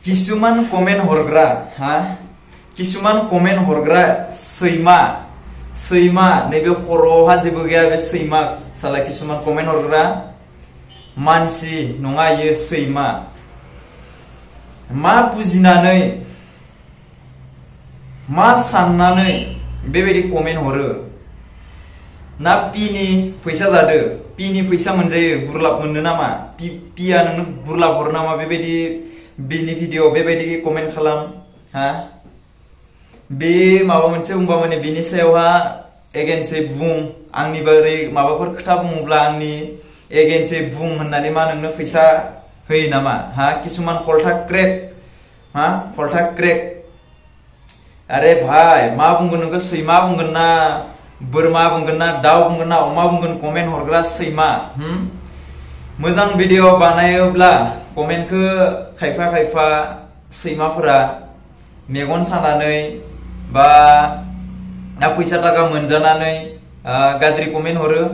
किसुमान कमेन्ट हरग्रा हा किसुमान कमेन्ट हरग्रा सैमा सैमा नैबे खर'हा जेबो गैया बे सैमा साला किसुमान कमेन्ट हरग्रा मानसि नङा इयो सैमा मा बुजिनानै मा साननानै बेबायदि कमेन्ट हरो ना पिनि फैसा जादो पिनि फैसा मोनजायो गुरलाब मोननो नामा पिया नोंनो गुरलाब हरो नामा बेबायदि बिनि भिडिअ बेबायदि कमेन्ट खालाम हा बे माबा मोनसे बुंबा माने बिनि सायावहा एगेन्सै बुं आंनि बारै माबाफोर खोथा बुङोब्ला आंनि एगेन्सै बुं होननानै मा नोंनो फैसा होयो नामा हा किसुमान कलथा क्रेक हा कलथा क्रेक अरे भाई मा बुंगोन नोंखौ सैमा बुंगोन ना बोरमा बुंगोन ना दाउ बुंगोन ना अमा बुंगोन कमेन्ट हरग्रा सैमा मोजां भिडिअ बानायोब्ला कमेन्टखौ खायफा खायफा सैमाफोरा मेगन सानानै बा फैसा थाखा मोनजानानै गाज्रि कमेन्ट हरो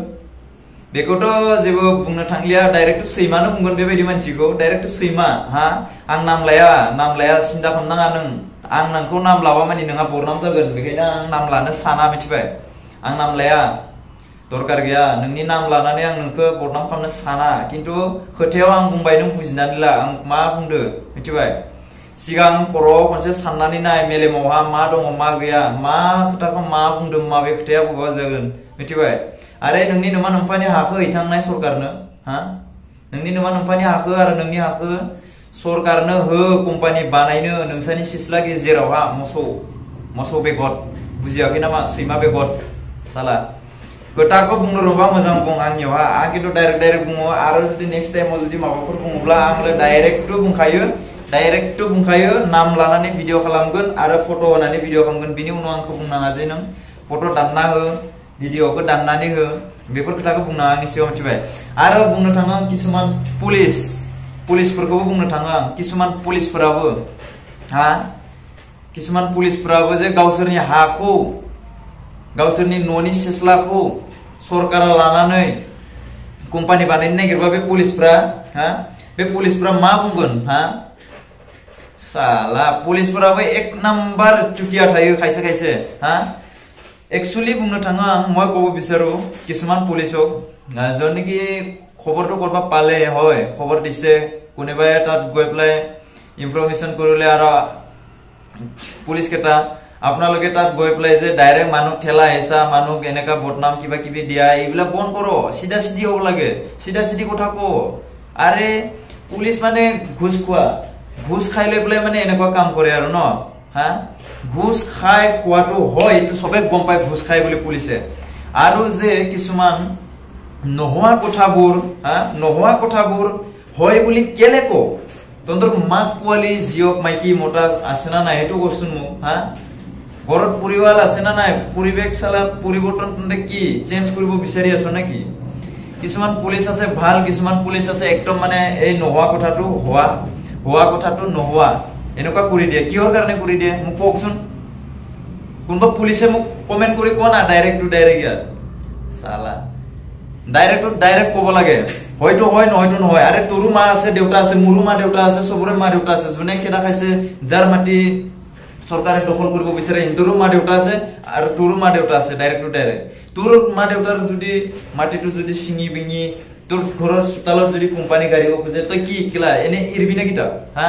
बेखौथ' जेबो बुंनो थांलिया डाइरेक्ट सैमानो बुंगोन बेबायदि मानसिखौ डाइरेक्ट सैमा हा आं नाम लाया सिन्था खालामनाङा नों आं नोंखौ नाम लाबा माने नोंहा बरनाम जागोन बेखायनो आं नाम लानो साना मिथिबाय आं नाम लाया दरकार गैया नोंनि नाम लानानै आं नोंखौ बदनाम खालामनो साना किन्तु खोथायाव आं बुंबाय नों बुजिनानै ला आं मा बुंदो मिथिबाय सिगां खर'आव खनसे साननानै नाय मेलेमावहा मा दङ मा गैया मा खोथाखौ मा बुंदों माबे खोथाया बबेबा जागोन मिथिबाय आरे नोंनि नमा नोम्फानि हाखौ हैथांनाय सरकारनो हा नोंनि नमा नोम्फानि हाखौ आरो नोंनि हाखौ सरकारनो हो कम्पानि बानायनो नोंसानि सिस्ला गेजेरावहा मोसौ बेगद बुजियाखै नामा सैमा बेगद साला खोथाखौ बुंनो रोंबा मोजां बुं आंनियावहा आं किन्तु डाइरेक्ट बुङो आरो जुदि नेक्स्ट टाइमाव जुदि माबाफोर बुङोब्ला आंले डाइरेक्ट बुंखायो नाम लानानै भिडिअ खालामगोन आरो फट' होनानै भिडिअ खालामगोन बिनि उनाव आंखौ बुंनाङा जे नों फट' दानना हो भिडिअखौ दाननानै हो बेफोर खोथाखौ बुंनाङा आंनि सिगाङाव मिथिबाय आरो बुंनो थाङो किसुमान पुलिसफोरखौबो बुंनो थाङो आं किसुमान पुलिसफोराबो जे गावसोरनि हाखौ गावसोरनि न'नि सिस्लाखौ सरकारा लानानै कम्पानि बानायनो नागिरबा बे पुलिसफोरा मा बुंगोन हा साला पुलिसफोराबो एक नाम्बार चुटिया थायो खायसे हा एक्चुअली बुंनो थाङो आं মই ক'ব বিচাৰো কিছুমান পুলিচক জনকি খবৰটো কৰবা পালে হয় খবৰ দিছে কোনোবাই তাত গৈ পেলাই ইনফৰমেশন কৰিলে আৰু পুলিচ কেটা আপোনালোকে তাত গৈ পেলাই যে ডাইৰেক্ট মানুহ ঠেলা হেঁচা মানুহ এনেকা বদনাম কিবা কিবি দিয়া এইবিলাক বন্ধ কৰো সিধা সিধি হ'ব লাগে সিধা সিধি কথা কো আৰে পুলিচ মানে ঘুষ খাই লৈ পেলাই মানে এনেকুৱা কাম কৰে আৰু ন হা ঘুষ খাই খোৱাটো হয় তো সবে গম পায় ঘুষ খাই বুলি পুলিচে আৰু যে কিছুমান নহোৱা কথাবোৰ হয় বুলি কেলে কো তন্তৰ মাক পোৱালি জিয়ক মাইকি মোটা আছে না নাই হেতু কোশ্চন মোক হা ঘৰত পৰিৱাল আছে না নাই পৰিবেশ চালা পৰিৱৰ্তন কি চেঞ্জ কৰিব বিচাৰি আছো নেকি কিছুমান পুলিচ আছে ভাল কিছুমান পুলিচ আছে একদম মানে এই নহোৱা কথাটো নহোৱা এনেকুৱা কৰি দিয়ে কিহৰ কাৰণে কৰি দিয়ে মোক কওকচোন কোনবা পুলিচে মোক কমেন্ট কৰি কোৱা না ডাইৰেক্ট ইয়াৰ সালা ডাইৰেক্ট ক'ব লাগে হয়তো হয় নহয়তো নহয় আৰে তোৰো মা আছে দেউতা আছে মোৰো মা দেউতা আছে সবৰে মা দেউতা আছে জুনে খেদা খাইছে যাৰ মাটি সৰকাৰে দখল কৰিব বিচাৰে ইন্দুৰো মা দেউতা আছে আৰু তোৰো মা দেউতা আছে ডাইৰেক্ট তোৰ মা দেউতাৰ যদি মাটিটো যদি সিঙি বিঙি তোৰ ঘৰৰ চোতালত যদি কোম্পানী গাড়ী খুজে তই কি কিলা এনে ইৰবি না কিটা হা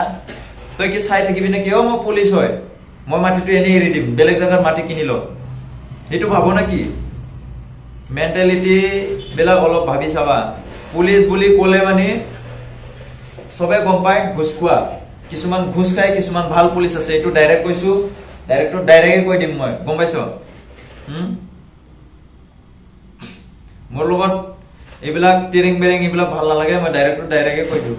তই কি চাই থাকিবি না কিয় মই পুলিচ হয় মই মাটিটো এনে এৰি দিম বেলেগ জায়গাৰ মাটি কিনি ল এইটো ভাবো না কি মেন্টালিটি বেলা অলপ ভাবি চাবা পুলিচ বুলি ক'লে মানে সবে গম পায় ঘুষ খোৱা কিছুমান ঘুষ খাই কিছুমান ভাল পুলিচ আছে এটো ডাইৰেক্ট কৈছো ডাইৰেক্ট কৈ দিম মই গম পাইছো মোৰ লগত এইবিলাক টিৰিং বেৰিং এইবিলাক ভাল নালাগে মই ডাইৰেক্ট কৈ দিম